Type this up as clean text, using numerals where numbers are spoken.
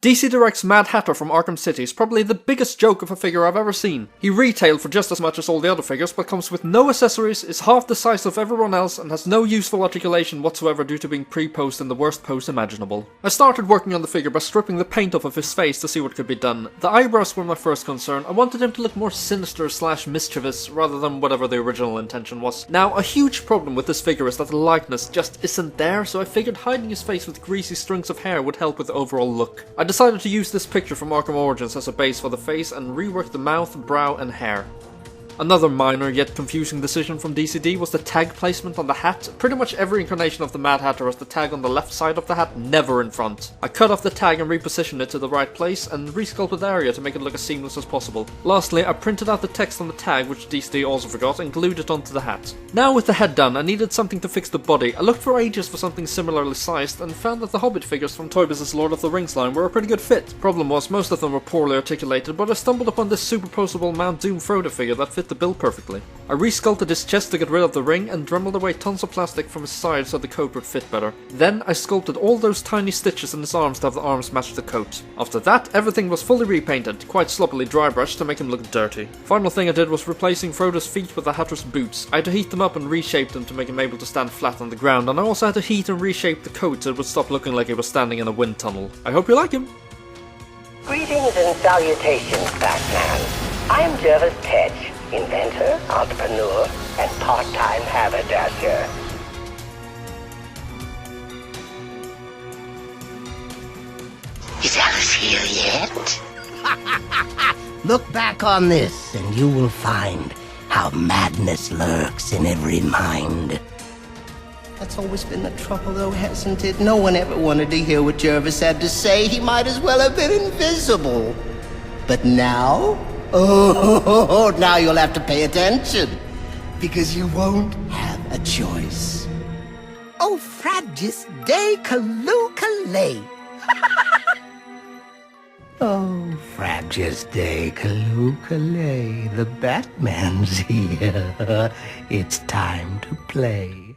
DC Direct's Mad Hatter from Arkham City is probably the biggest joke of a figure I've ever seen. He retailed for just as much as all the other figures, but comes with no accessories, is half the size of everyone else, and has no useful articulation whatsoever due to being pre-posed in the worst pose imaginable. I started working on the figure by stripping the paint off of his face to see what could be done. The eyebrows were my first concern. I wanted him to look more sinister / mischievous, rather than whatever the original intention was. Now, a huge problem with this figure is that the likeness just isn't there, so I figured hiding his face with greasy strings of hair would help with the overall look. I decided to use this picture from Arkham Origins as a base for the face and rework the mouth, brow and hair. Another minor yet confusing decision from DCD was the tag placement on the hat. Pretty much every incarnation of the Mad Hatter has the tag on the left side of the hat, never in front. I cut off the tag and repositioned it to the right place and resculpted the area to make it look as seamless as possible. Lastly, I printed out the text on the tag, which DCD also forgot, and glued it onto the hat. Now with the head done, I needed something to fix the body. I looked for ages for something similarly sized and found that the Hobbit figures from Toy Biz's Lord of the Rings line were a pretty good fit. Problem was, most of them were poorly articulated, but I stumbled upon this superposable Mount Doom Frodo figure that fit the bill perfectly. I resculpted his chest to get rid of the ring and dremeled away tons of plastic from his side so the coat would fit better. Then I sculpted all those tiny stitches in his arms to have the arms match the coat. After that, everything was fully repainted, quite sloppily dry brushed to make him look dirty. Final thing I did was replacing Frodo's feet with the Hatter's boots. I had to heat them up and reshape them to make him able to stand flat on the ground, and I also had to heat and reshape the coat so it would stop looking like he was standing in a wind tunnel. I hope you like him! Greetings and salutations, Batman. I'm Jervis, inventor, entrepreneur, and part-time haberdasher. Is Alice here yet? Look back on this, and you will find how madness lurks in every mind. That's always been the trouble, though, hasn't it? No one ever wanted to hear what Jervis had to say. He might as well have been invisible. But now? Oh, now you'll have to pay attention, because you won't have a choice. Oh, fragis de calucale. Oh, fragis de calucale, the Batman's here. It's time to play.